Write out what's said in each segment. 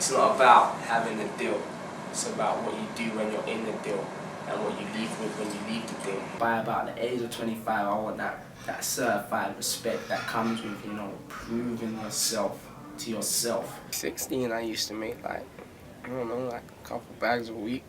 It's not about having a deal. It's about what you do when you're in the deal and what you leave with when you leave the deal. By about the age of 25, I want that certified respect that comes with, you know, proving yourself to yourself. 16, I used to make like, I don't know, like a couple bags a week.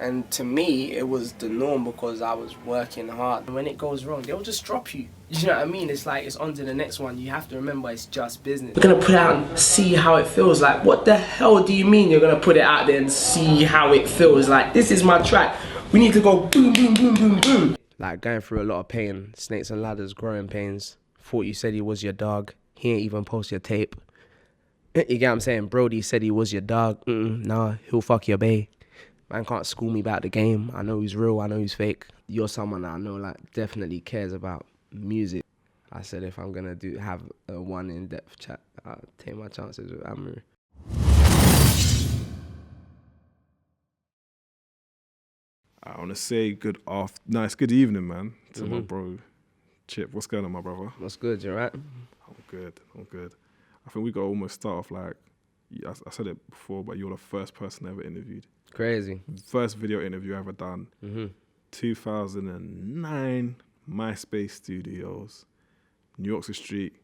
And to me, it was the norm because I was working hard. When it goes wrong, they'll just drop you. You know what I mean? It's like, it's on to the next one. You have to remember it's just business. We're gonna put it out and see how it feels. Like, what the hell do you mean you're gonna put it out there and see how it feels? Like, this is my track. We need to go boom, boom, boom, boom, boom. Like, going through a lot of pain, snakes and ladders, growing pains. Thought you said he was your dog. He ain't even post your tape. You get what I'm saying? Brody said he was your dog. Nah, he'll fuck your bae. Man can't school me about the game. I know he's real, I know he's fake. You're someone that I know like definitely cares about music. I said if I'm gonna have a one in-depth chat, I'll take my chances with Amaru. I want to say good evening, man, to my bro, Chip. What's going on, my brother? What's good, you right? I'm good. I think we got to almost start off like, I said it before, but you're the first person I ever interviewed. Crazy. First video interview I ever done. 2009, MySpace Studios, New York Street,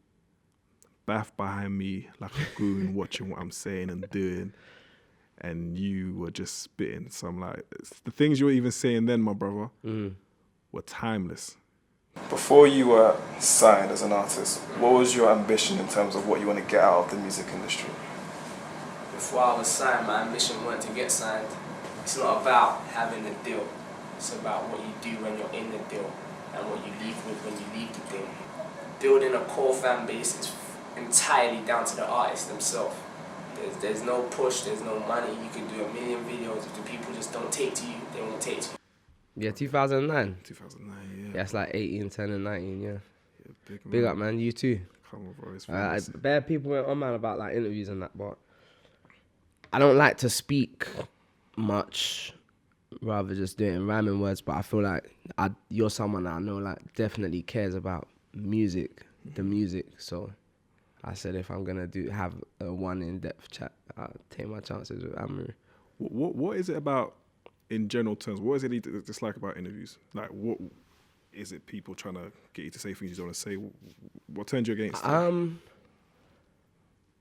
Bath behind me like a goon watching what I'm saying and doing. And you were just spitting some like, the things you were even saying then, my brother, were timeless. Before you were signed as an artist, what was your ambition in terms of what you want to get out of the music industry? Before I was signed, my ambition wasn't to get signed. It's not about having a deal. It's about what you do when you're in the deal and what you leave with when you leave the deal. Building a core fan base is entirely down to the artists themselves. There's no push, there's no money. You can do a million videos. If the people just don't take to you, they won't take to you. Yeah, 2009. 2009, yeah. Yeah, it's like 18, 10 and 19, yeah. Big up, man. You too. Come on, bro. It's bad people went on, man, about like interviews and that, but I don't like to speak much, rather just do it in rhyming words, but I feel like you're someone that I know like definitely cares about music, the music, so I said if I'm gonna have a one in-depth chat, I'll take my chances with Amaru. What is it about, in general terms, what is it you dislike about interviews? Like, what is it people trying to get you to say things you don't want to say? What turned you against it?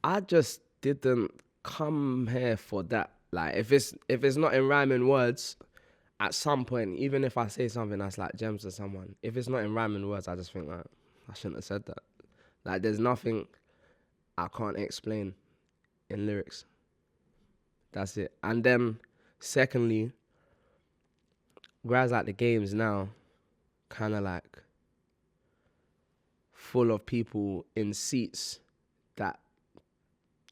I just didn't come here for that. Like, if it's not in rhyming words, at some point, even if I say something that's like gems to someone, if it's not in rhyming words, I just think like, I shouldn't have said that. Like, there's nothing I can't explain in lyrics. That's it. And then, secondly, guys like the games now, kind of like full of people in seats that,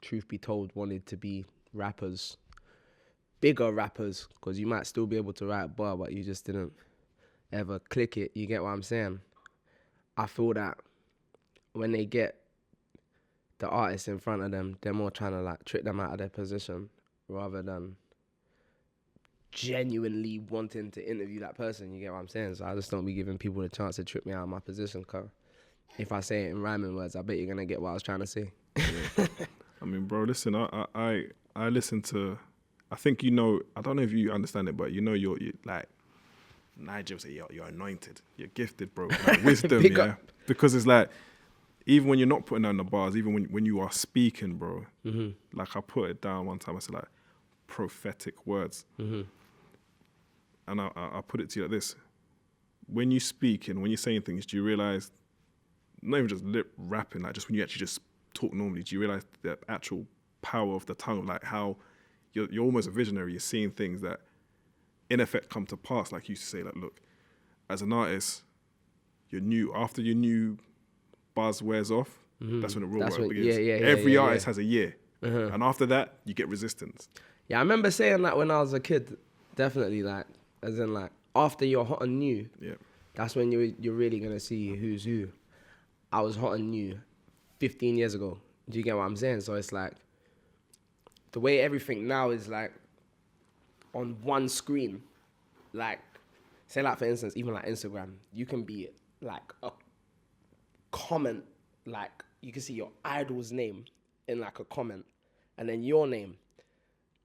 truth be told, wanted to be rappers, bigger rappers, because you might still be able to write a bar, but you just didn't ever click it. You get what I'm saying? I feel that when they get the artist in front of them, they're more trying to like trick them out of their position rather than genuinely wanting to interview that person. You get what I'm saying? So I just don't be giving people the chance to trick me out of my position, because if I say it in rhyming words, I bet you're gonna get what I was trying to say. Yeah. I mean, bro, listen, I listen to, I think, you know, I don't know if you understand it, but you know, you're like, Nigel say you're anointed, you're gifted, bro, like wisdom, yeah? Up. Because it's like, even when you're not putting down the bars, even when you are speaking, bro, like I put it down one time, I said like, prophetic words. And I put it to you like this. When you speak and when you're saying things, do you realize, not even just lip rapping, like just when you actually just talk normally, do you realize the actual power of the tongue, like how you're almost a visionary, you're seeing things that in effect come to pass, like you used to say, like, look, as an artist, after your new buzz wears off, that's when the real work begins. Every artist has a year. And after that, you get resistance. Yeah, I remember saying that when I was a kid, definitely, like, as in like, after you're hot and new, that's when you're really gonna see who's who. I was hot and new 15 years ago. Do you get what I'm saying? So it's like, the way everything now is like on one screen, like, say like for instance, even like Instagram, you can be like a comment, like you can see your idol's name in like a comment, and then your name,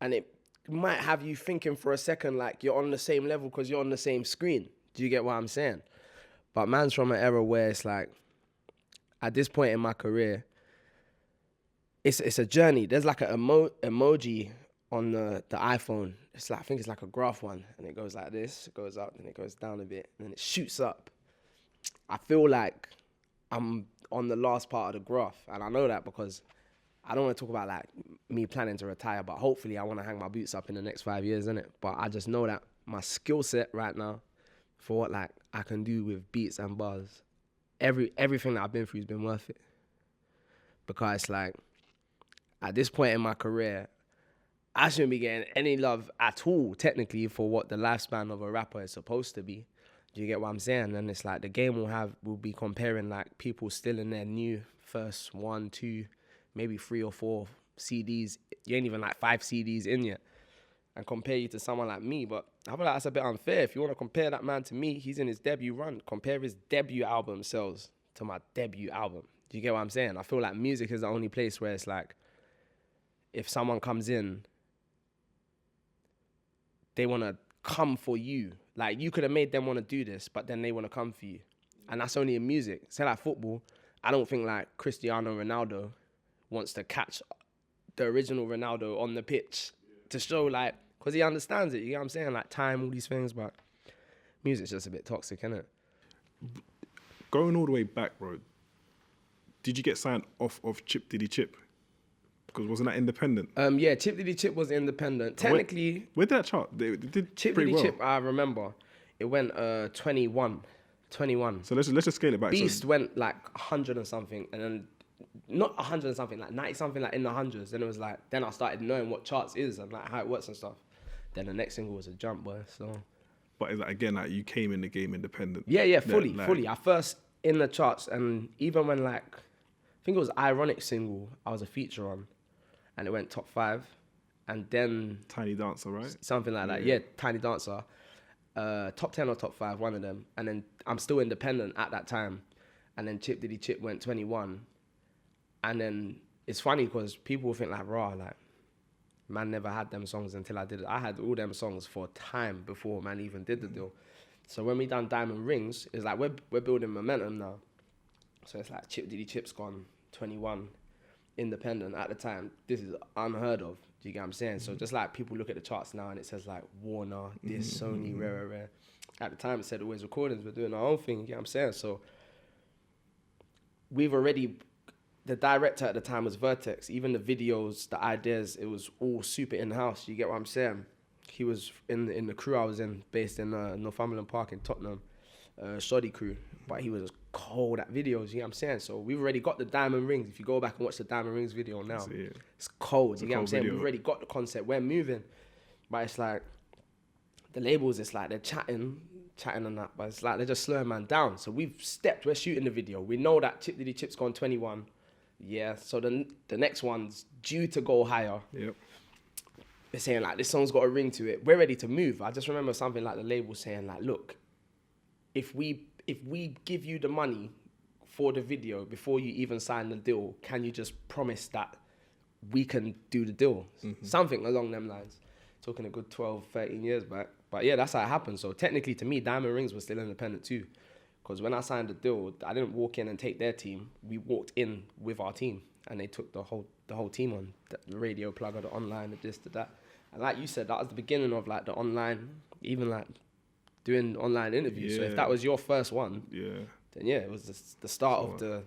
and it might have you thinking for a second like you're on the same level because you're on the same screen. Do you get what I'm saying? But man's from an era where it's like, at this point in my career, it's a journey. There's like an emoji on the iPhone. It's like, I think it's like a graph one, and it goes like this, it goes up, and it goes down a bit, and then it shoots up. I feel like I'm on the last part of the graph, and I know that because I don't want to talk about like me planning to retire, but hopefully I want to hang my boots up in the next 5 years, innit? But I just know that my skill set right now for what like I can do with beats and bars, everything that I've been through has been worth it. Because like at this point in my career, I shouldn't be getting any love at all, technically, for what the lifespan of a rapper is supposed to be. Do you get what I'm saying? And it's like the game will be comparing like people still in their new first 1, 2, maybe 3 or 4 CDs. You ain't even like 5 CDs in yet. And compare you to someone like me. But I feel like that's a bit unfair. If you want to compare that man to me, he's in his debut run. Compare his debut album sales to my debut album. Do you get what I'm saying? I feel like music is the only place where it's like, if someone comes in, they want to come for you. Like, you could have made them want to do this, but then they want to come for you. And that's only in music. Say like football, I don't think like Cristiano Ronaldo wants to catch the original Ronaldo on the pitch to show like, because he understands it, you get what I'm saying? Like time, all these things, but music's just a bit toxic, isn't it? Going all the way back, bro, did you get signed off of Chip Diddy Chip? Because wasn't that independent? Yeah, Chip Diddy Chip was independent. Technically, where did that chart? They did Chip pretty Diddy well. Chip, I remember, it went 21. So let's just scale it back. Beast went like 100 and something, and then not 100 and something, like 90 something, like in the hundreds. Then it was like, then I started knowing what charts is and like how it works and stuff. Then the next single was a jump, boy. So, but it's like, again, like you came in the game independent. Yeah, fully. I first in the charts, and even when like, I think it was Ironic single, I was a feature on, and it went top 5, and then Tiny Dancer, right? Something like that. Yeah, Tiny Dancer, top 10 or top 5, one of them. And then I'm still independent at that time, and then Chip Diddy Chip went 21, and then it's funny because people will think like, raw, like, man never had them songs until I did it. I had all them songs for time before man even did the deal. So when we done Diamond Rings, it's like we're building momentum now. So it's like Chip Diddy Chip's gone 21, independent at the time. This is unheard of. Do you get what I'm saying? So just like people look at the charts now and it says like Warner, this, Sony, rare. At the time it said Always Recordings, we're doing our own thing. You get what I'm saying? So we've already, the director at the time was Vertex. Even the videos, the ideas, it was all super in-house. You get what I'm saying? He was in the crew I was in, based in Northumberland Park in Tottenham, Shoddy crew. But he was cold at videos, you know what I'm saying? So we've already got the Diamond Rings. If you go back and watch the Diamond Rings video now, it's cold, you get what I'm saying? We've already got the concept, we're moving. But it's like, the labels, it's like they're chatting and that, but it's like they're just slowing man down. So we're shooting the video. We know that Chip Diddy Chip's gone 21. Yeah, so the next one's due to go higher. Yep. They're saying like, this song's got a ring to it. We're ready to move. I just remember something like the label saying like, look, if we give you the money for the video before you even sign the deal, can you just promise that we can do the deal? Something along them lines. Talking a good 12, 13 years back. But yeah, that's how it happened. So technically to me, Diamond Rings was still independent too. Because when I signed the deal, I didn't walk in and take their team. We walked in with our team, and they took the whole team on. The radio plugger, the online, the this, the that. And like you said, that was the beginning of like the online, even like doing online interviews. So if that was your first one, then yeah, it was the start of the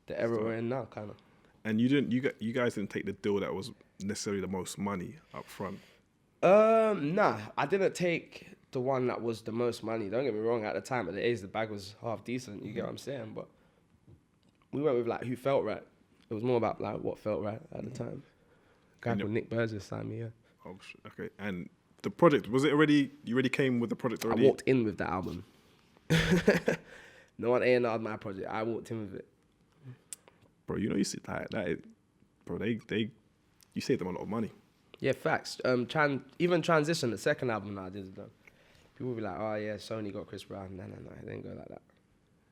era we're in now, kind of. And you guys didn't take the deal that was necessarily the most money up front. Nah, I didn't take the one that was the most money. Don't get me wrong, at the time, at the age, the bag was half decent, you get what I'm saying? But we went with like who felt right. It was more about like what felt right at the time. A guy called Nick Burgess signed me, yeah. Oh, okay. And the project, was it already, you already came with the project already? I walked in with the album. No one A&R'd my project. I walked in with it. Bro, you know, you see that bro, you saved them a lot of money. Yeah, facts. Even Transition, the second album that I did with them, people will be like, oh yeah, Sony got Chris Brown. No, it didn't go like that.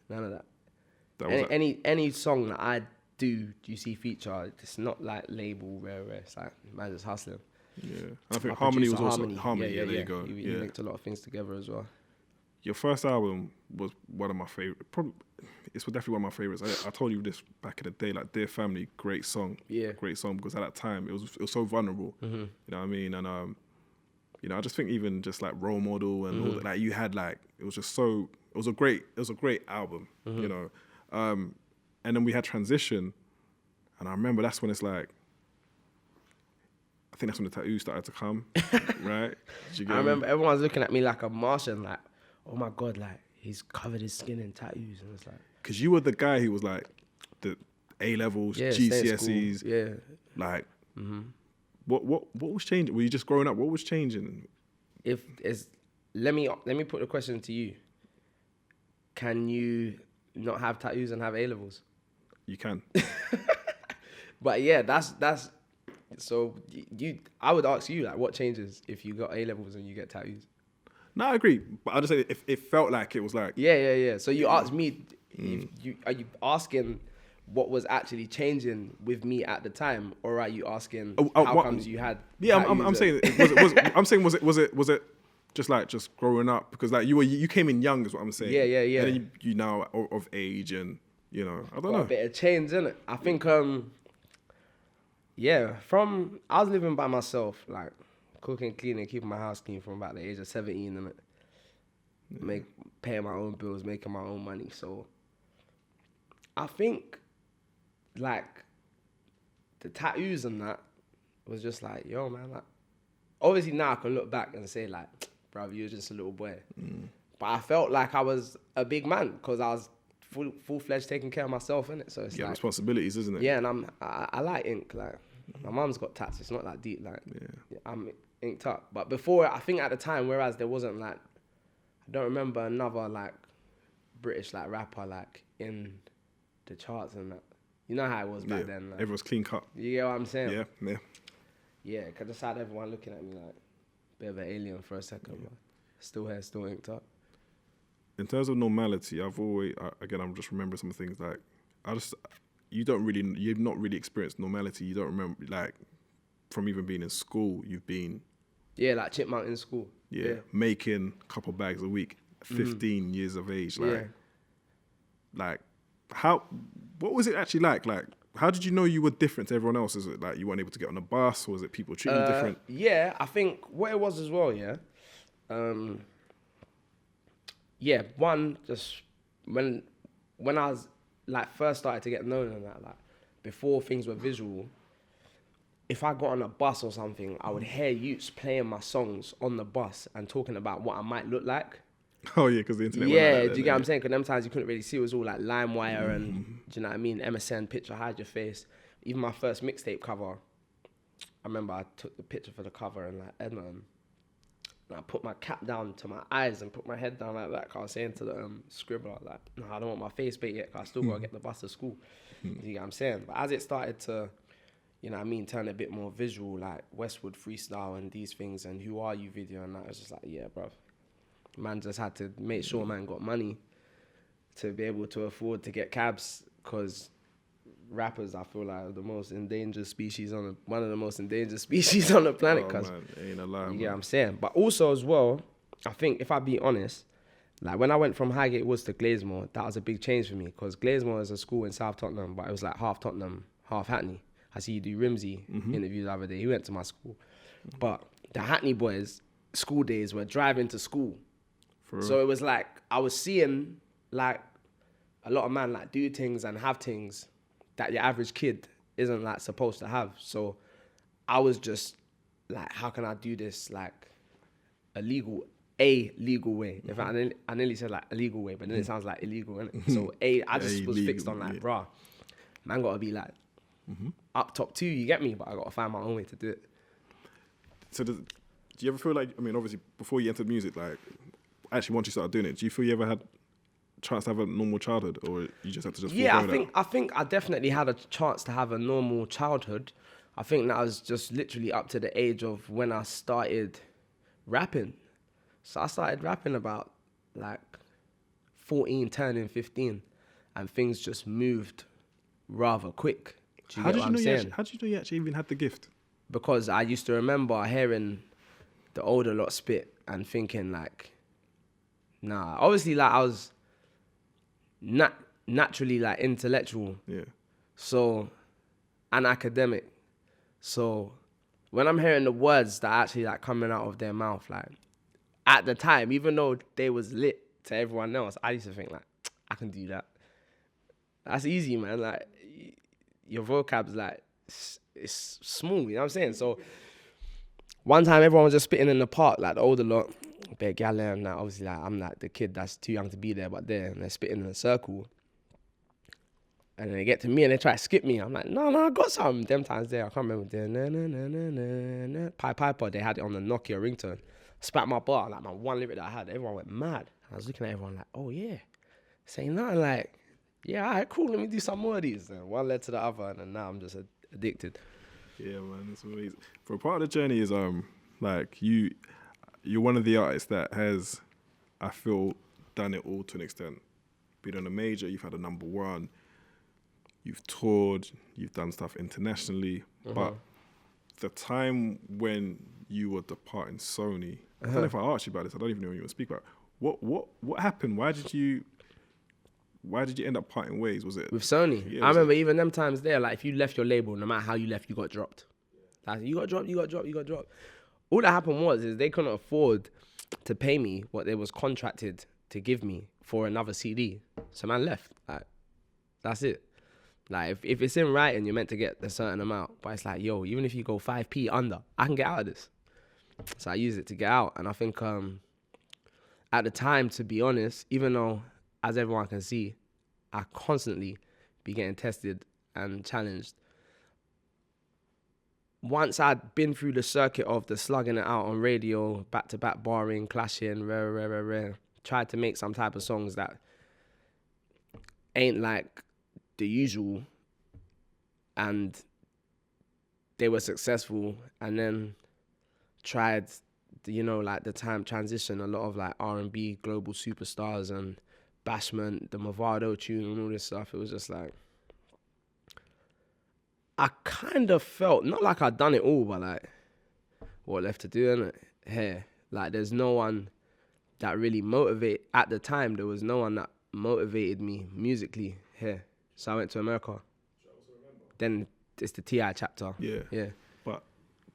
None of that. Any song that I do, you see feature, it's not like label rare. It's like, man, just hustling. Yeah. And I think My Harmony was producer, also Harmony. Yeah, there you go. He linked a lot of things together as well. Your first album was one of my favorite. Probably, it's definitely one of my favorites. I told you this back in the day. Like Dear Family, great song. Yeah. Great song because at that time it was so vulnerable. You know what I mean? And you know, I just think even just like Role Model and all that, like you had like it was a great album. You know, and then we had Transition, and I remember that's when it's like. I think that's when the tattoos started to come, right? I remember everyone's looking at me like a Martian, like, oh my God, like, he's covered his skin in tattoos. And it's like... Because you were the guy who was like, the A-levels, GCSEs. Yeah. Like, what was changing? Were you just growing up? What was changing? Let me put the question to you. Can you not have tattoos and have A-levels? You can. But yeah, that's... So I would ask you, like, what changes if you got A-levels and you get tattoos? No, I agree. But I just say if it felt like it was like... Yeah. So you asked me, are you asking what was actually changing with me at the time, or are you asking how comes you had? Yeah, I'm saying was it just growing up because like you came in young is what I'm saying. Yeah. And then you now are of age and you know I don't know. A bit of change, innit? I think I was living by myself, like cooking, cleaning, keeping my house clean from about the age of 17, and paying my own bills, making my own money. So I think like the tattoos and that was just like, yo, man, like obviously now I can look back and say like, bruv, you were just a little boy. But I felt like I was a big man because I was full-fledged taking care of myself, innit? So it's like responsibilities, isn't it? Yeah, and I like ink. Like my mum's got tats. It's not that deep. Like I'm inked up. But before, I think at the time, whereas there wasn't like, I don't remember another like British like rapper like in the charts and that. You know how it was back then. Like, everyone's clean cut. You get what I'm saying? Yeah. Yeah, because I just had everyone looking at me like a bit of an alien for a second. But still here, still inked up. In terms of normality, I've always, again, I'm just remembering some things like, you've not really experienced normality. You don't remember, like, from even being in school, you've been... Yeah, like chipmunk in school. Yeah, making a couple bags a week, 15 years of age. Like, what was it actually like? Like, how did you know you were different to everyone else? Is it like you weren't able to get on a bus, or was it people treating you different? Yeah, I think what it was as well, one, just when I was like first started to get known and that, like before things were visual, if I got on a bus or something, I would hear youths playing my songs on the bus and talking about what I might look like. Oh yeah, because the internet. Yeah, do you get what I'm saying? Because them times you couldn't really see, it was all like LimeWire and do you know what I mean? MSN, picture, hide your face. Even my first mixtape cover, I remember I took the picture for the cover and like Edmonton. And I put my cap down to my eyes and put my head down like that. Cause I was saying to the scribbler, like, no, I don't want my face bait yet. Cause I still gotta get the bus to school. You get what I'm saying? But as it started to, you know what I mean, turn a bit more visual, like Westwood Freestyle and these things and Who Are You video and that, it was just like, yeah, bruv. Man just had to make sure man got money to be able to afford to get cabs, because rappers, I feel like, are the most endangered species one of the most endangered species on the planet. Oh, man, ain't a lie, you get what I'm saying? But also as well, I think if I be honest, like when I went from Highgate Woods to Gladesmore, that was a big change for me, because Gladesmore is a school in South Tottenham, but it was like half Tottenham, half Hackney. I see you do Rimsey interview the other day. He went to my school. But the Hackney boys, school days, were driving to school. So it was like, I was seeing like a lot of man like do things and have things that your average kid isn't like supposed to have. So I was just like, how can I do this like a legal way? If I nearly said like a legal way, but then it sounds like illegal, innit? So I just was fixed on like, bruh, man gotta be like up top too, you get me? But I gotta find my own way to do it. So do you ever feel like, I mean, obviously before you entered music, like, actually once you started doing it, do you feel you ever had a chance to have a normal childhood, or you just had to just I think I definitely had a chance to have a normal childhood. I think that was just literally up to the age of when I started rapping. So I started rapping about like 14, turning 15, and things just moved rather quick. How did you know you actually even had the gift? because I used to remember hearing the older lot spit and thinking like, nah. Obviously, like I was naturally like intellectual, Yeah. so and academic. So when I'm hearing the words that are actually like coming out of their mouth, like at the time, even though they was lit to everyone else, I used to think like, I can do that. That's easy, man. Like your vocab's like it's smooth, you know what I'm saying? So one time everyone was just spitting in the park, like the older lot, big gal and that. Obviously, like I'm like the kid that's too young to be there, but there, and they're spitting in a circle. And then they get to me and they try to skip me. I'm like, no, I got something. Them times there, I can't remember. Piper, they had it on the Nokia ringtone. Spat my bar, like my one lyric that I had. Everyone went mad. I was looking at everyone like, oh yeah. Saying nothing like, yeah, all right, cool, let me do some more of these. And one led to the other, and then now I'm just addicted. Yeah, man, it's amazing. For part of the journey is like you're one of the artists that has, I feel, done it all to an extent. Been on a major, you've had a number one, you've toured, you've done stuff internationally, but the time when you were departing Sony, I don't know if I asked you about this, I don't even know when you want to speak about it. What happened? Why did you end up parting ways? Was it with Sony? Yeah, I remember even them times there, like if you left your label, no matter how you left, you got dropped. Like you got dropped. All that happened is they couldn't afford to pay me what they was contracted to give me for another CD. So man left. Like that's it. Like if it's in writing, you're meant to get a certain amount, but it's like, yo, even if you go 5p under, I can get out of this. So I use it to get out, and I think at the time, to be honest, even though as everyone can see, I constantly be getting tested and challenged. Once I'd been through the circuit of the slugging it out on radio, back-to-back barring, clashing, rare, tried to make some type of songs that ain't like the usual, and they were successful, and then tried, like the time transition, a lot of like R&B global superstars and Bashment, the Movado tune and all this stuff. It was just like, I kind of felt, not like I'd done it all, but like, what left to do, innit? Here, like there's no one that really at the time, there was no one that motivated me musically here. So I went to America. Then it's the T.I. chapter. Yeah. But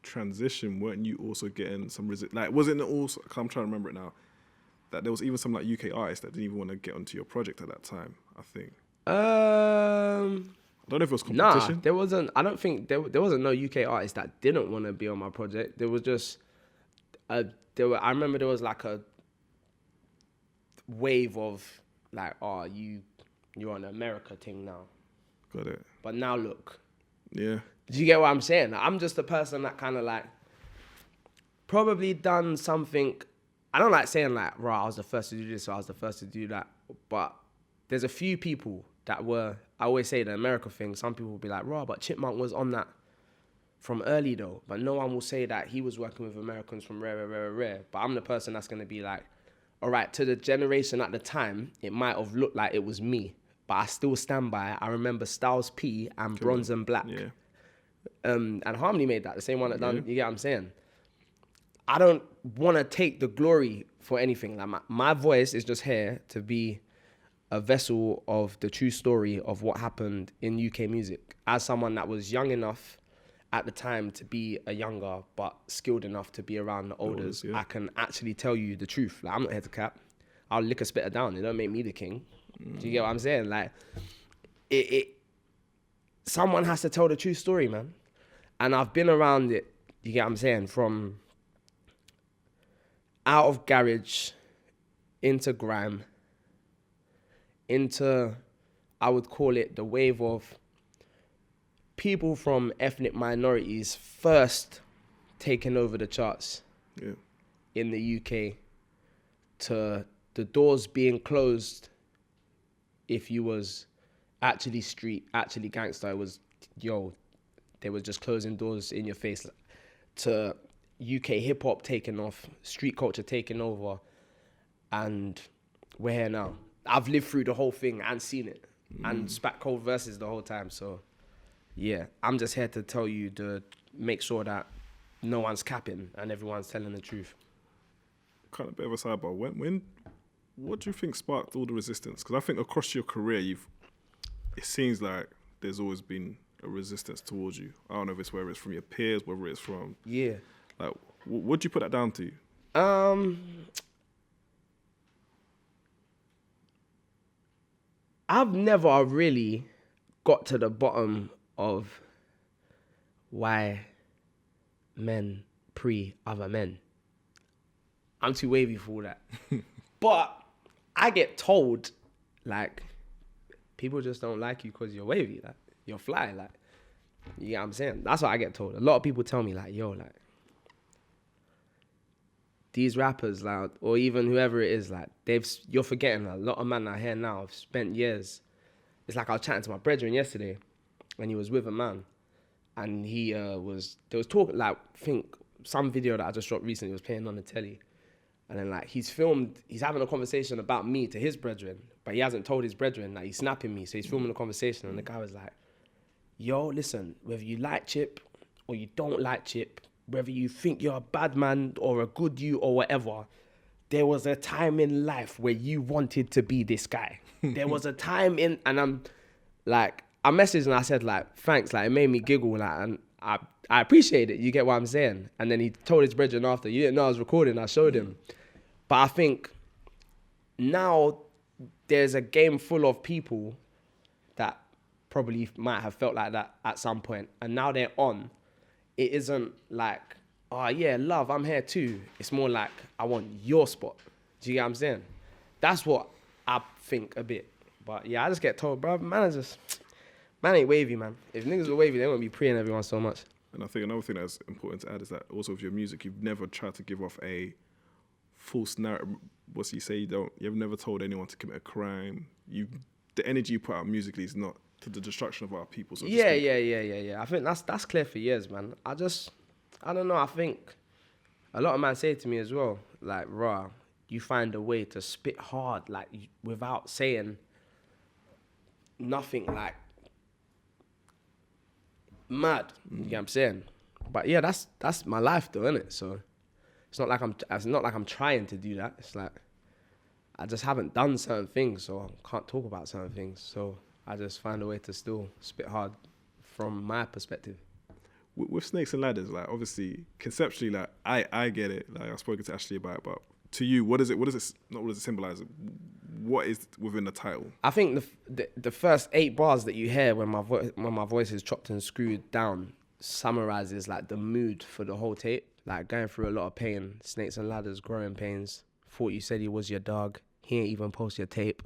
transition, weren't you also getting some like wasn't it also, cause I'm trying to remember it now, that there was even some like UK artists that didn't even want to get onto your project at that time, I think. I don't know if it was competition. Nah, there wasn't. I don't think there wasn't no UK artist that didn't want to be on my project. There was just I remember there was like a wave of like, oh, you're on America thing now. Got it. But now look. Yeah. Do you get what I'm saying? I'm just a person that kind of like probably done something. I don't like saying like, I was the first to do this or I was the first to do that. But there's a few people that were, I always say the America thing, some people will be like, but Chipmunk was on that from early though. But no one will say that he was working with Americans from rare. But I'm the person that's going to be like, all right, to the generation at the time, it might have looked like it was me. But I still stand by it. I remember Styles P and Bronze and Black. Yeah. And Harmony made that, the same one that done, you get what I'm saying? I don't want to take the glory for anything. Like my voice is just here to be a vessel of the true story of what happened in UK music. As someone that was young enough at the time to be a younger, but skilled enough to be around the olders, I can actually tell you the truth. Like I'm not here to cap. I'll lick a spitter down. It don't make me the king. Do you get what I'm saying? Like, someone has to tell the true story, man. And I've been around it, you get what I'm saying, from out of garage, into grime, into, I would call it the wave of people from ethnic minorities first taking over the charts in the UK, to the doors being closed. If you was actually street, actually gangster, it was, they were just closing doors in your face, to UK hip hop taking off, street culture taking over, and we're here now. I've lived through the whole thing and seen it, and spat cold verses the whole time. So, yeah, I'm just here to tell you to make sure that no one's capping and everyone's telling the truth. Kind of a bit of a sidebar. What do you think sparked all the resistance? Because I think across your career, it seems like there's always been a resistance towards you. I don't know if it's whether it's from your peers, whether it's from like, what do you put that down to? I've never really got to the bottom of why men pre other men. I'm too wavy for all that. But I get told, like, people just don't like you because you're wavy, like, you're fly, like, you know what I'm saying? That's what I get told. A lot of people tell me, like, yo, like, these rappers, like, or even whoever it is, like, you're forgetting a lot of men out here now have spent years. It's like I was chatting to my brethren yesterday, and he was with a man, and there was talking, like, I think some video that I just dropped recently was playing on the telly. And then, like, he's having a conversation about me to his brethren, but he hasn't told his brethren, like, he's snapping me. So he's filming the conversation, and the guy was like, yo, listen, whether you like Chip or you don't like Chip, whether you think you're a bad man or a good you or whatever, there was a time in life where you wanted to be this guy. There was a time and I'm like, I messaged and I said, like, thanks, like, it made me giggle, like, and I appreciate it, you get what I'm saying? And then he told his brethren after, you didn't know I was recording, I showed him. But I think now there's a game full of people that probably might have felt like that at some point, and now they're on. It isn't like, oh yeah, love, I'm here too. It's more like, I want your spot. Do you get what I'm saying? That's what I think a bit. But yeah, I just get told, bro, man ain't wavy, man. If niggas were wavy, they wouldn't be preying everyone so much. And I think another thing that's important to add is that also with your music, you've never tried to give off a false narrative. What you say, you've never told anyone to commit a crime. The energy you put out musically is not to the destruction of our people. So yeah. I think that's clear for years, man. I don't know. I think a lot of men say to me as well, like, rah, you find a way to spit hard, like, without saying nothing, like, mad. You get what I'm saying? But yeah, that's my life, though, isn't it? So it's not like I'm trying to do that. It's like I just haven't done certain things, so I can't talk about certain things. So I just find a way to still spit hard from my perspective. With Snakes and Ladders, like, obviously conceptually, like, I get it. Like, I've spoken to Ashley about it, but to you, what does it symbolize? What is within the title? I think the first 8 bars that you hear when my voice is chopped and screwed down summarizes, like, the mood for the whole tape. Like, going through a lot of pain, Snakes and Ladders, growing pains. Thought you said he was your dog. He ain't even post your tape.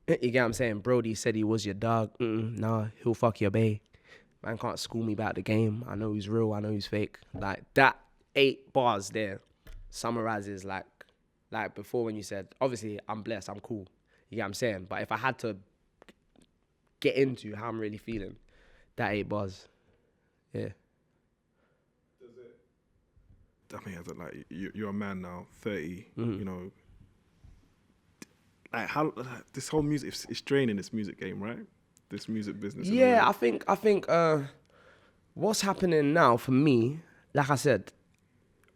You get what I'm saying? Brody said he was your dog. Nah, he'll fuck your bae. Man can't school me about the game. I know he's real. I know he's fake. Like, that 8 bars there summarizes, like before when you said, obviously, I'm blessed, I'm cool. You get what I'm saying? But if I had to get into how I'm really feeling, that 8 bars, yeah. I mean, like, you're a man now, 30, you know. Like, how this whole music, it's draining this music game, right? This music business. Yeah, I think what's happening now for me, like I said,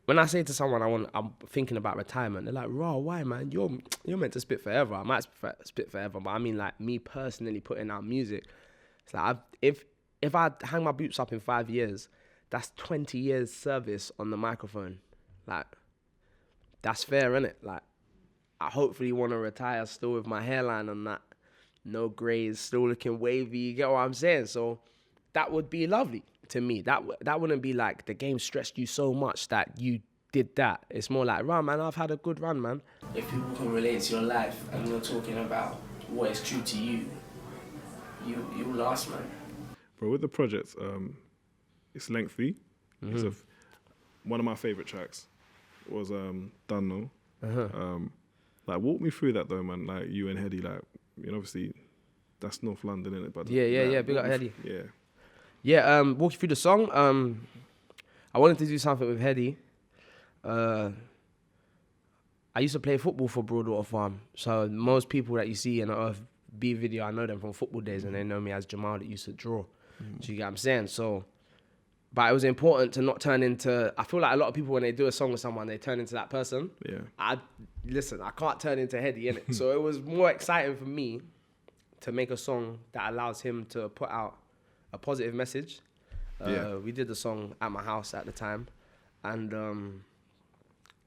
when I say to someone I'm thinking about retirement, they're like, raw, why, man? You're meant to spit forever. I might spit forever, but I mean, like, me personally putting out music, it's like, if I hang my boots up in 5 years, that's 20 years service on the microphone. Like, that's fair, innit? Like, I hopefully want to retire still with my hairline on that. No grays, still looking wavy. You get what I'm saying? So that would be lovely to me. That wouldn't be like the game stressed you so much that you did that. It's more like, run, man, I've had a good run, man. If people can relate to your life and you're talking about what is true to you, you'll last, man. Bro, with the project, it's lengthy. It's one of my favourite tracks was Dunno. Like, walk me through that though, man. Like, you and Heady, like, you know, obviously that's North London, innit? But yeah. Big up Heady. Yeah. Walk you through the song. I wanted to do something with Heady. I used to play football for Broadwater Farm, so most people that you see in an OFB video, I know them from football days, and they know me as Jamal that used to draw. Do you get what I'm saying? So, but it was important to not turn into, I feel like a lot of people, when they do a song with someone, they turn into that person. Yeah. I can't turn into Heady, innit? So it was more exciting for me to make a song that allows him to put out a positive message. We did the song at my house at the time. And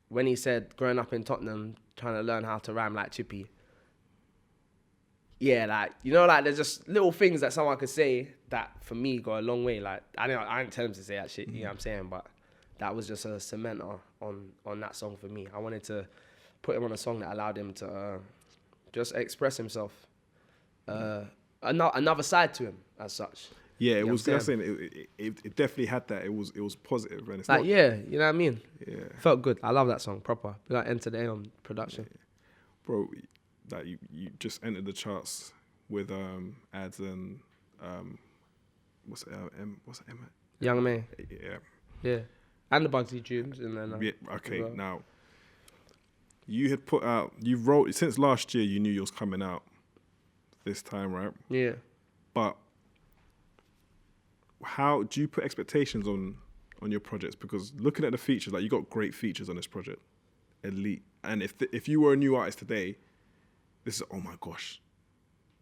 when he said, growing up in Tottenham, trying to learn how to rhyme like Chippy. Yeah, like, you know, like, there's just little things that someone could say that, for me, go a long way. Like, I didn't tell him to say that shit, you know what I'm saying? But that was just a cementer on that song for me. I wanted to put him on a song that allowed him to just express himself. Another side to him, as such. Yeah, You know it definitely had that. It was positive, and it's like, not, yeah, you know what I mean? Yeah. Felt good. I love that song, proper. We got Enter the on production. Yeah. Bro, that you just entered the charts with ads and what's it, Emma? Young May. Yeah. Yeah. And the Bugsy tunes, and then yeah, okay, well. now you had put out, you wrote, since last year you knew you was coming out this time, right? Yeah. But how do you put expectations on your projects? Because looking at the features, like, you got great features on this project, elite. And if you were a new artist today, this is, oh my gosh,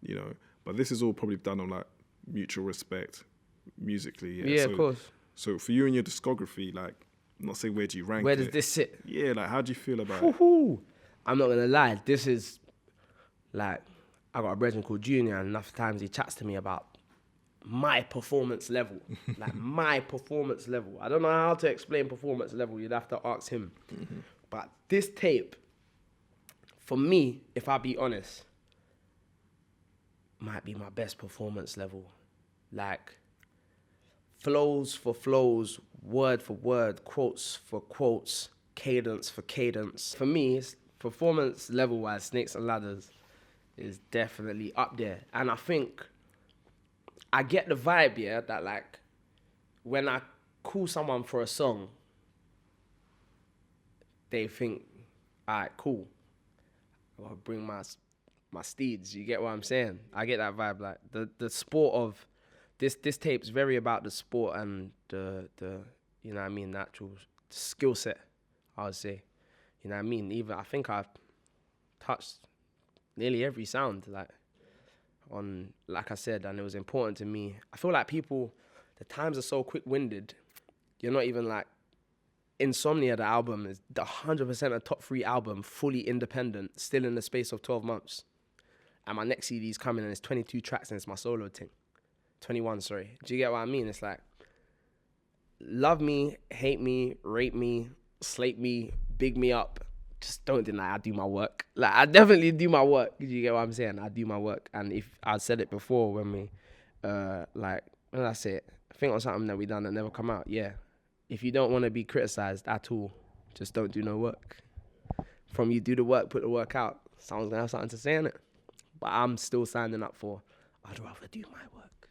you know. But this is all probably done on, like, mutual respect musically. Yeah, of course. So for you and your discography, like, I'm not saying where do you rank Where it. does this sit? Yeah, like, how do you feel about Woo-hoo. I'm not gonna lie, this is like, I got a brethren called Junior, and enough times he chats to me about my performance level. Like, my performance level. I don't know how to explain performance level. You'd have to ask him. Mm-hmm. But this tape, for me, if I be honest, might be my best performance level. Like, flows for flows, word for word, quotes for quotes, cadence for cadence. For me, it's performance level-wise, Snakes and Ladders is definitely up there. And I think I get the vibe, yeah, that, like, when I call someone for a song, they think, all right, cool, I'll bring my steeds. You get what I'm saying? I get that vibe. Like, the sport of this tape's very about the sport and the you know what I mean, the actual skill set, I would say. You know what I mean? Even I think I've touched nearly every sound, like I said, and it was important to me. I feel like people, the times are so quick-winded. You're not even like, Insomnia, the album, is 100% a top 3 album, fully independent, still in the space of 12 months. And my next CD's coming, and it's 22 tracks, and it's my solo thing. 21, sorry. Do you get what I mean? It's like, love me, hate me, rape me, slate me, big me up. Just don't deny I do my work. Like, I definitely do my work. Do you get what I'm saying? I do my work. And if I said it before when we, like, when I say it, I think on something that we done that never come out. Yeah. If you don't want to be criticized at all, just don't do no work. From you do the work, put the work out, someone's gonna have something to say in it. But I'm still signing up for, I'd rather do my work.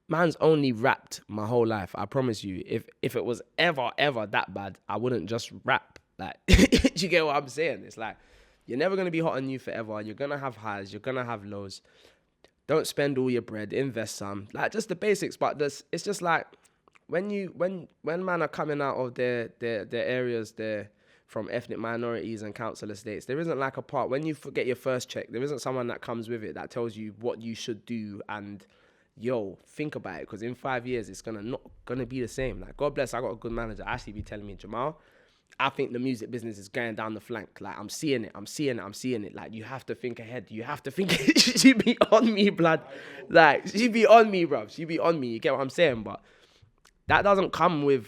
Man's only rapped my whole life. I promise you. If it was ever that bad, I wouldn't just rap. Like, do you get what I'm saying? It's like, you're never gonna be hot and new forever. You're gonna have highs. You're gonna have lows. Don't spend all your bread. Invest some. Like, just the basics. But it's just like, when man are coming out of their areas, they're from ethnic minorities and council estates, there isn't like a part, when you get your first check, there isn't someone that comes with it that tells you what you should do and, yo, think about it, because in 5 years, it's not gonna be the same. Like, God bless, I got a good manager, Ashley be telling me, Jamal, I think the music business is going down the flank. Like, I'm seeing it. Like, you have to think ahead. You have to think. She be on me, blood. Like, she be on me, bruv. She be on me. You get what I'm saying? But that doesn't come with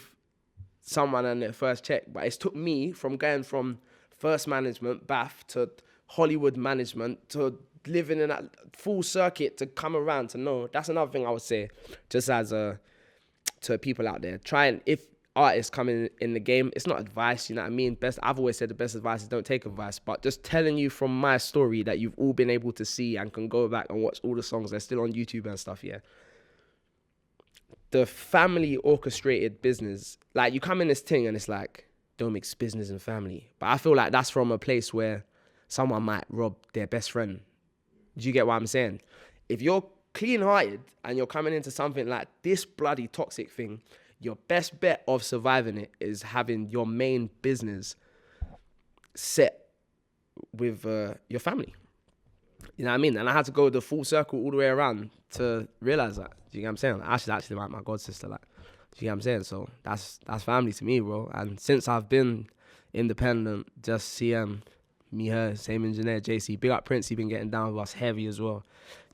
someone on their first check. But it's took me from going from first management, Bath, to Hollywood management, to living in that full circuit, to come around to know. That's another thing I would say, just as to people out there. If artists coming in the game, it's not advice, you know what I mean? I've always said the best advice is don't take advice, but just telling you from my story that you've all been able to see and can go back and watch all the songs. They're still on YouTube and stuff, yeah. The family orchestrated business, like, you come in this thing and it's like, don't mix business and family. But I feel like that's from a place where someone might rob their best friend. Do you get what I'm saying? If you're clean-hearted and you're coming into something like this bloody toxic thing, your best bet of surviving it is having your main business set with your family. You know what I mean? And I had to go the full circle all the way around to realize that. Do you get what I'm saying? Like, Ashley's actually like my god sister. Like, do you get what I'm saying? So that's family to me, bro. And since I've been independent, just CM, me, her, same engineer, JC. Big up Prince, he been getting down with us heavy as well.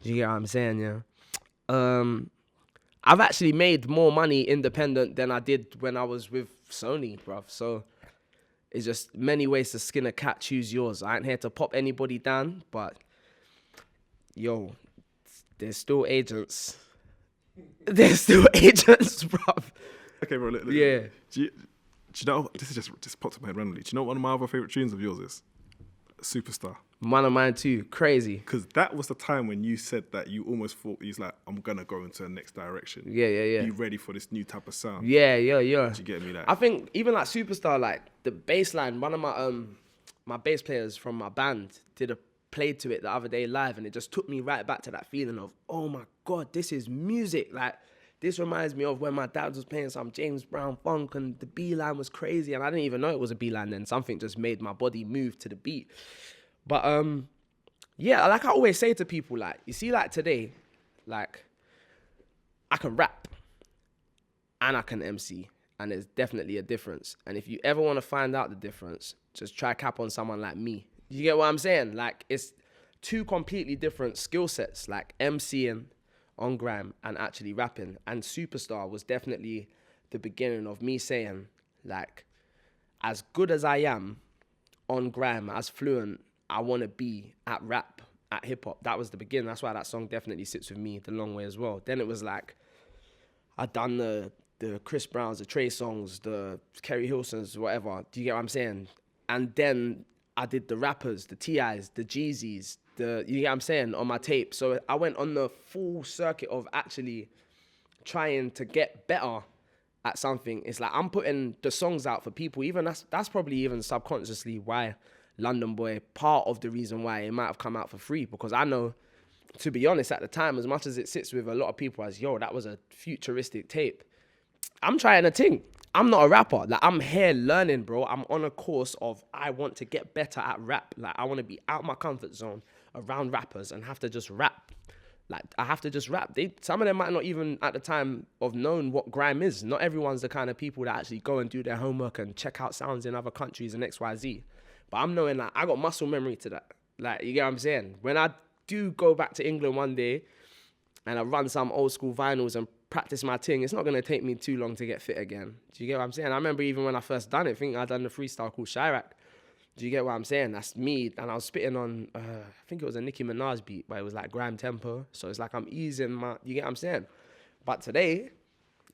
Do you get what I'm saying? Yeah. I've actually made more money independent than I did when I was with Sony, bruv. So it's just many ways to skin a cat, choose yours. I ain't here to pop anybody down, but yo, there's still agents. There's still agents, bruv. Okay, bro. Yeah. Do you know, this is just popped in my head randomly. Do you know what one of my other favourite tunes of yours is? Superstar. One of mine too. Crazy. Because that was the time when you said that you almost thought, he's like, I'm going to go into the next direction. Yeah. Be ready for this new type of sound. Yeah. Do you get me? Like, I think even like Superstar, like the bass line, one of my bass players from my band played to it the other day live, and it just took me right back to that feeling of, oh my God, this is music. Like, this reminds me of when my dad was playing some James Brown funk and the B line was crazy, and I didn't even know it was a B line then. Something just made my body move to the beat. But yeah, like I always say to people, like, you see, like today, like, I can rap and I can MC, and there's definitely a difference. And if you ever want to find out the difference, just try cap on someone like me. You get what I'm saying? Like, it's two completely different skill sets, like MCing on Grime and actually rapping. And Superstar was definitely the beginning of me saying, like, as good as I am on Grime, as fluent I want to be at rap, at hip-hop. That was the beginning. That's why that song definitely sits with me the long way as well. Then it was like, I done the Chris Browns, the Trey songs, the Kerry Hilsons, whatever. Do you get what I'm saying? And then I did the rappers, the T.I.s, the Jeezys, you get what I'm saying, on my tape. So I went on the full circuit of actually trying to get better at something. It's like I'm putting the songs out for people. Even that's probably even subconsciously why London Boy, part of the reason why it might have come out for free, because I know, to be honest, at the time, as much as it sits with a lot of people as, yo, that was a futuristic tape, I'm trying a thing. I'm not a rapper. Like, I'm here learning, bro. I'm on a course of, I want to get better at rap. Like, I want to be out my comfort zone around rappers and have to just rap. Like, I have to just rap. Some of them might not even at the time of known what grime is. Not everyone's the kind of people that actually go and do their homework and check out sounds in other countries and XYZ. But I'm knowing that I got muscle memory to that. Like, you get what I'm saying? When I do go back to England one day and I run some old school vinyls and practice my thing, it's not going to take me too long to get fit again. Do you get what I'm saying? I remember even when I first done it, I think I done the freestyle called Chirac. Do you get what I'm saying? That's me. And I was spitting on, I think it was a Nicki Minaj beat, but it was like grime tempo. So it's like I'm easing my, you get what I'm saying? But today,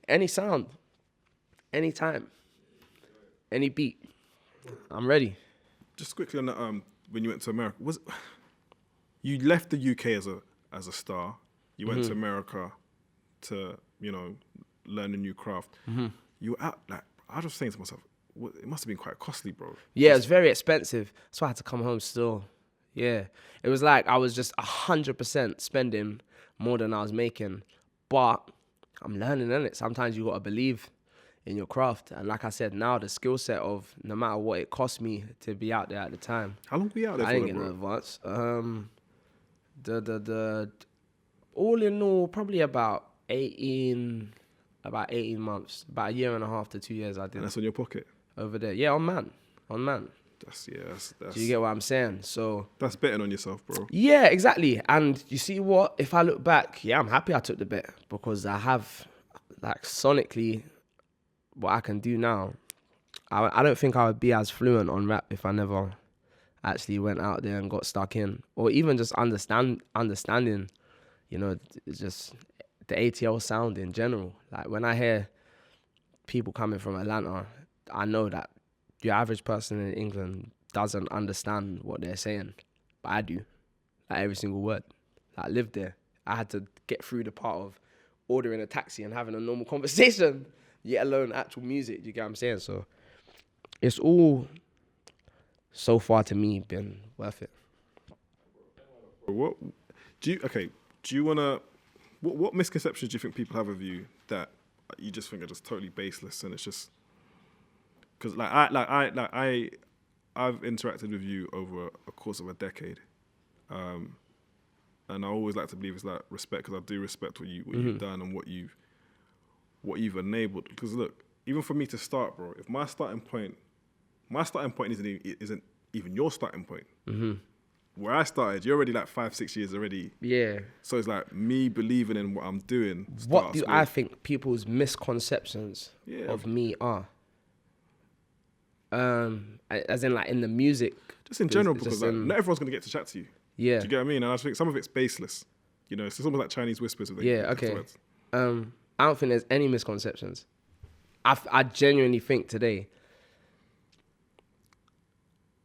any sound, any time, any beat, I'm ready. Just quickly on that, when you went to America, you left the UK as a star. You went to America to, learn a new craft. You were out, like, I was just saying to myself, it must have been quite costly, bro. Yeah, it was very expensive. That's why I had to come home still. Yeah. It was like I was just 100% spending more than I was making. But I'm learning, innit? Sometimes you got to believe in your craft. And like I said, now the skill set of no matter what it cost me to be out there at the time. How long were you out there I for, didn't get bro? no advance. All in all, probably about 18 months. About a year and a half to 2 years I did. And that's on your pocket? Over there. Yeah, on man. That's Do you get what I'm saying? So that's betting on yourself, bro. Yeah, exactly. And you see what? If I look back, yeah, I'm happy I took the bet, because I have, like, sonically, what I can do now. I don't think I would be as fluent on rap if I never actually went out there and got stuck in, or even just understanding, just the ATL sound in general. Like, when I hear people coming from Atlanta, I know that your average person in England doesn't understand what they're saying, but I do. Like, every single word. Like, I lived there. I had to get through the part of ordering a taxi and having a normal conversation, yet alone actual music. You get what I'm saying? So it's all, so far to me, been worth it. What do you want to What misconceptions do you think people have of you that you just think are just totally baseless, and it's just because I've interacted with you over a course of a decade, and I always like to believe it's like respect, because I do respect what you've done and what you've enabled. Because look, even for me to start, bro, if my starting point isn't even your starting point. Where I started, you're already like 5-6 years already. Yeah. So it's like me believing in what I'm doing. What do I think people's misconceptions of me are? As in like in the music. Just in general, because like, not everyone's going to get to chat to you. Yeah. Do you get what I mean? And I think some of it's baseless. You know, it's almost like Chinese whispers. Okay. I don't think there's any misconceptions. I genuinely think today,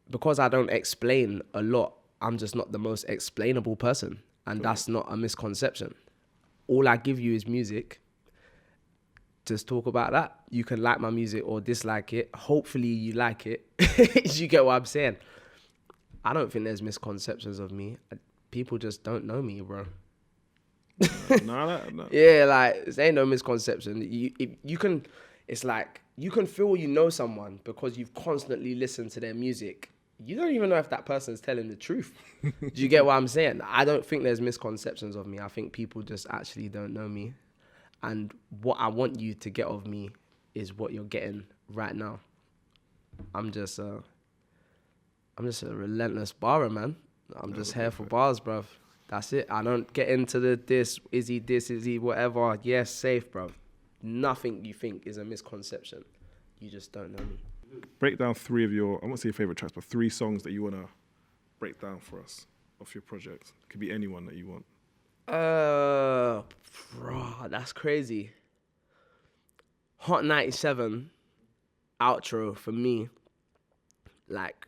because I don't explain a lot, I'm just not the most explainable person. And that's not a misconception. All I give you is music. Just talk about that. You can like my music or dislike it. Hopefully you like it. You get what I'm saying? I don't think there's misconceptions of me. People just don't know me, bro. No. Yeah, like, there ain't no misconception. It's like, you can feel you know someone because you've constantly listened to their music. You don't even know if that person's telling the truth. Do you get what I'm saying? I don't think there's misconceptions of me. I think people just actually don't know me. And what I want you to get of me is what you're getting right now. I'm just a relentless barrer, man. I'm just here for bars, bruv. That's it. I don't get into this, is he whatever. Yes, safe, bruv. Nothing you think is a misconception. You just don't know me. Break down 3 of your, I won't say your favorite tracks, but 3 songs that you want to break down for us off your project. It could be anyone that you want. Bro, that's crazy. Hot 97 outro for me. Like,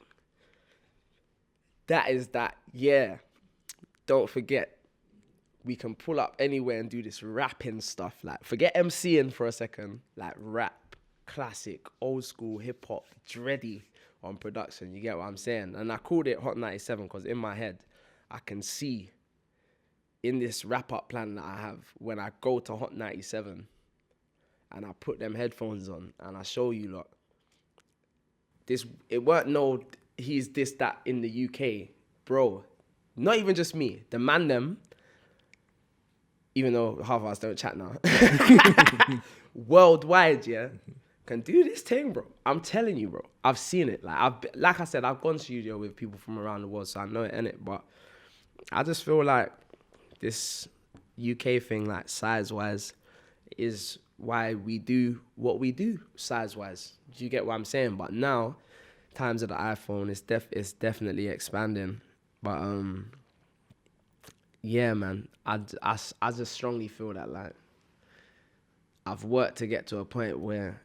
that is that, yeah. Don't forget, we can pull up anywhere and do this rapping stuff. Like, forget MCing for a second. Like, rap. Classic, old school, hip hop, dready on production. You get what I'm saying? And I called it Hot 97 because in my head, I can see in this wrap up plan that I have, when I go to Hot 97 and I put them headphones on and I show you lot, it weren't no, he's this, that in the UK. Bro, not even just me, the man them, even though half of us don't chat now, worldwide, yeah, can do this thing, bro. I'm telling you, bro. I've seen it. Like I said, I've gone studio with people from around the world, so I know it, innit? But I just feel like this UK thing, like size-wise, is why we do what we do size-wise. Do you get what I'm saying? But now, times of the iPhone, it's definitely expanding. But yeah, man, I just strongly feel that, like, I've worked to get to a point where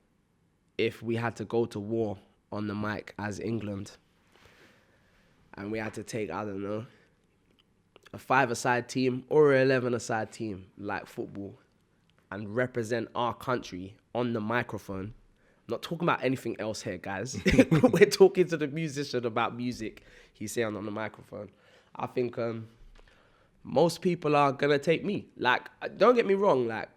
if we had to go to war on the mic as England and we had to take, I don't know, a 5-a-side team or an 11-a-side team like football and represent our country on the microphone. I'm not talking about anything else here, guys. We're talking to the musician about music. He's saying on the microphone. I think most people are going to take me. Like, don't get me wrong, like,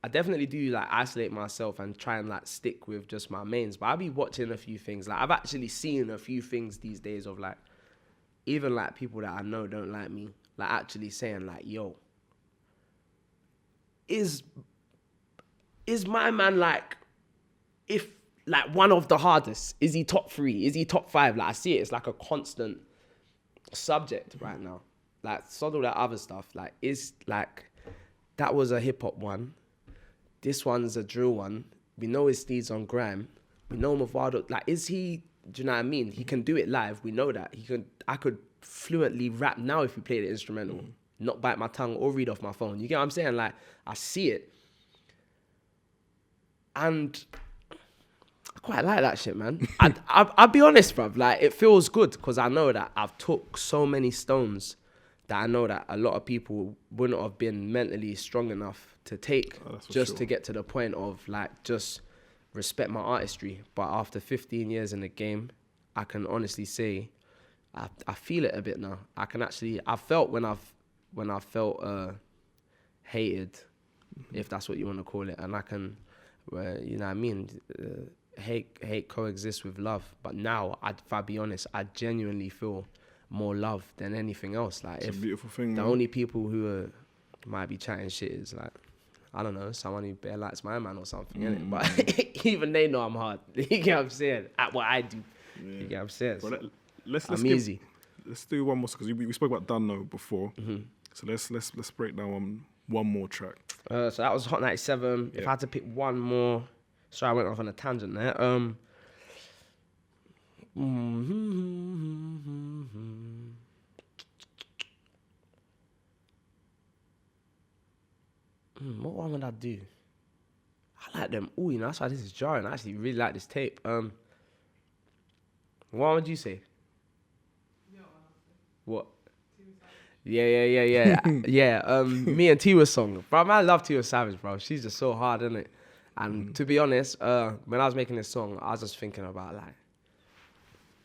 I definitely do like isolate myself and try and like stick with just my mains. But I'll be watching a few things. Like, I've actually seen a few things these days of like, even like people that I know don't like me, like actually saying like, yo, is my man like, if like one of the hardest? Is he top 3? Is he top 5? Like, I see it. It's like a constant subject right now. Like, sort of that other stuff. Like, is like, that was a hip hop one. This one's a drill one. We know his steeds on grime. We know Mavado. Like, is he, do you know what I mean? He can do it live. We know that. I could fluently rap now if he played it instrumental. Not bite my tongue or read off my phone. You get what I'm saying? Like, I see it. And I quite like that shit, man. I'll be honest, bruv. Like, it feels good because I know that I've took so many stones that I know that a lot of people wouldn't have been mentally strong enough to take just to get to the point of like, just respect my artistry. But after 15 years in the game, I can honestly say I feel it a bit now. I felt when I've felt hated, if that's what you want to call it, and I can, you know what I mean, hate coexist with love. But now, if I be honest, I genuinely feel more love than anything else. Like, It's a beautiful thing, the man. only people who might be chatting shit is like, I don't know, someone who bare likes my man or something, innit? But even they know I'm hard. You get what I'm saying? At what I do. Yeah. You get what I'm saying? Bro, let's I'm easy. Let's do one more, because we spoke about Dunno before. So let's break down one more track. So that was Hot 97. If I had to pick one more, sorry, I went off on a tangent there. What one would I do? I like them all, you know, that's why this is jarring. I actually really like this tape. What would you say? What? Yeah. Me and Tiwa's song. Bro, man, I love Tiwa Savage, bro. She's just so hard, isn't it? And to be honest, when I was making this song, I was just thinking about like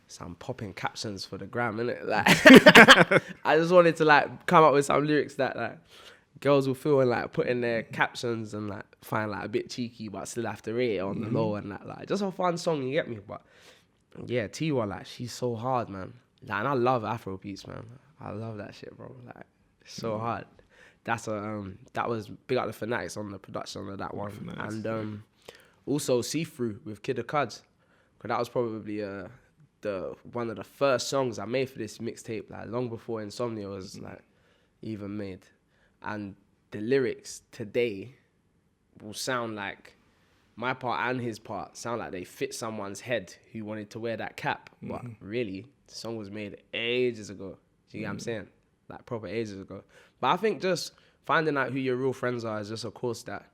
some popping captions for the gram, innit? Like, I just wanted to like come up with some lyrics that like girls will feel and like put in their captions and like find like a bit cheeky, but still have to rate it on the low and that, like just a fun song, you get me? But yeah, Tiwa, like she's so hard, man. Like, and I love Afro beats, man. I love that shit, bro. Like, it's so hard. That was big up the Fanatics on the production of that one. Fanatics, and also See Through with Kid the Cuds. Cause that was probably the one of the first songs I made for this mixtape, like long before Insomnia was like even made. And the lyrics today will sound like my part and his part sound like they fit someone's head who wanted to wear that cap. But really, the song was made ages ago. Do you get what I'm saying? Like proper ages ago. But I think just finding out who your real friends are is just a course that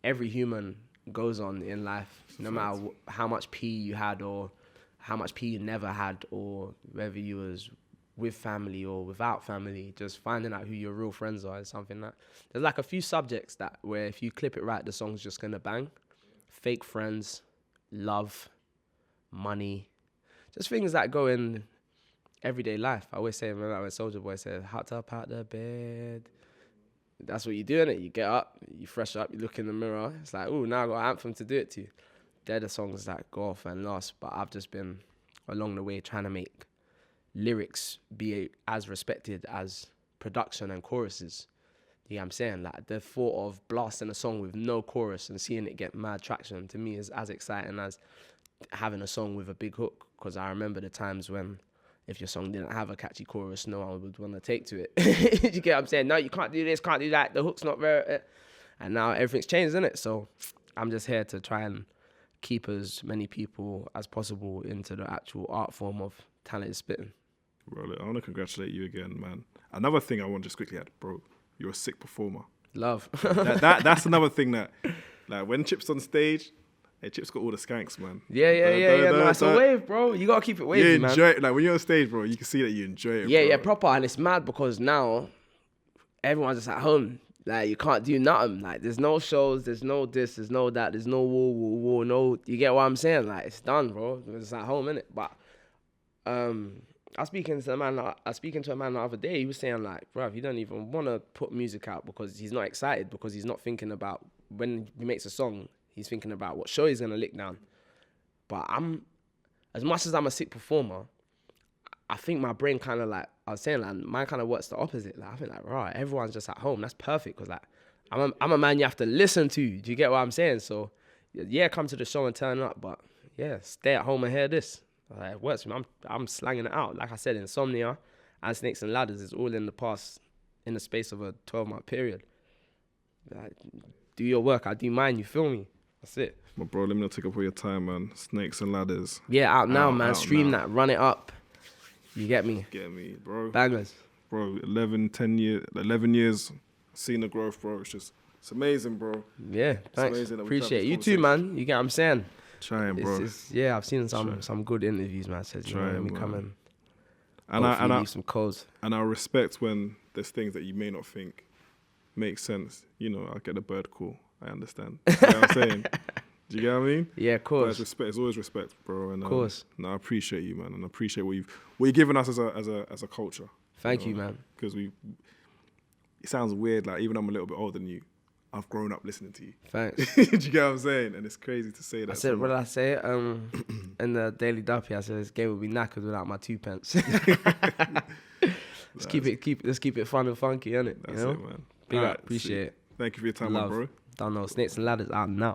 every human goes on in life, no matter how much P you had or how much P you never had, or whether you was with family or without family. Just finding out who your real friends are is something that there's like a few subjects that where if you clip it right, the song's just gonna bang. Fake friends, love, money, just things that go in everyday life. I always say, remember when Soulja Boy said, hot up out the bed. That's what you do, innit? You get up, you fresh up, you look in the mirror. It's like, ooh, now I got an anthem to do it to you. They're the songs that go off and last. But I've just been along the way trying to make lyrics be as respected as production and choruses. You know what I'm saying? Like the thought of blasting a song with no chorus and seeing it get mad traction to me is as exciting as having a song with a big hook. Because I remember the times when if your song didn't have a catchy chorus, no one would want to take to it. You get what I'm saying? No, you can't do this, can't do that. The hook's not very... And now everything's changed, isn't it? So I'm just here to try and keep as many people as possible into the actual art form of talented spitting. Bro, look, I want to congratulate you again, man. Another thing I want to just quickly add, bro, you're a sick performer. Love. That's another thing that, like, when Chip's on stage, hey, Chip's got all the skanks, man. Yeah. No, it's a wave, bro. You got to keep it wavy, man. You enjoy it. Like, when you're on stage, bro, you can see that you enjoy it, bro. Yeah, proper. And it's mad because now everyone's just at home. Like, you can't do nothing. Like, there's no shows, there's no this, there's no that, there's no war, no... You get what I'm saying? Like, it's done, bro. It's at home, innit? But I was speaking to a man the other day. He was saying, like, bruv, he don't even want to put music out because he's not excited, because he's not thinking about... When he makes a song, he's thinking about what show he's going to lick down. But as much as I'm a sick performer, I think my brain kind of like, I was saying, like, mine kind of works the opposite. Like, I think, like, right, everyone's just at home. That's perfect, because, like, I'm a man you have to listen to. Do you get what I'm saying? So, yeah, come to the show and turn up, but, yeah, stay at home and hear this. Like, it works for me. I'm slanging it out. Like I said, Insomnia and Snakes and Ladders is all in the space of a 12-month period. Like, do your work, I do mine, you feel me? That's it. But bro, let me not take up all your time, man. Snakes and Ladders. Yeah, out now, man. Out Stream now. that, run it up. You get me? Get me, bro. Bangers. Bro, 11 years, seen the growth, bro. It's amazing, bro. Yeah, thanks. Amazing that we've Appreciate had it. this You too, man. You get what I'm saying? Trying, bro. Yeah, I've seen some good interviews, man. Says, you know, let me come in. And I leave some codes. And I respect when there's things that you may not think make sense. You know, I get the bird call. I understand. You know what I'm saying? Do you get what I mean? Yeah, of course. But it's respect. It's always respect, bro. And, of course. No, I appreciate you, man, and I appreciate what you've given us as a culture. Thank you, man. Because it sounds weird. Like, even though I'm a little bit older than you, I've grown up listening to you. Thanks. Do you get what I'm saying? And it's crazy to say that. I said, what did I say? In the Daily Duppy, I said this game would be knackered without my 2 pence. Let's keep it fun and funky, innit? That's you know? it, man. Big All up, right, appreciate it. Thank you for your time, my Love. bro. Don't know, Snakes and Ladders out now.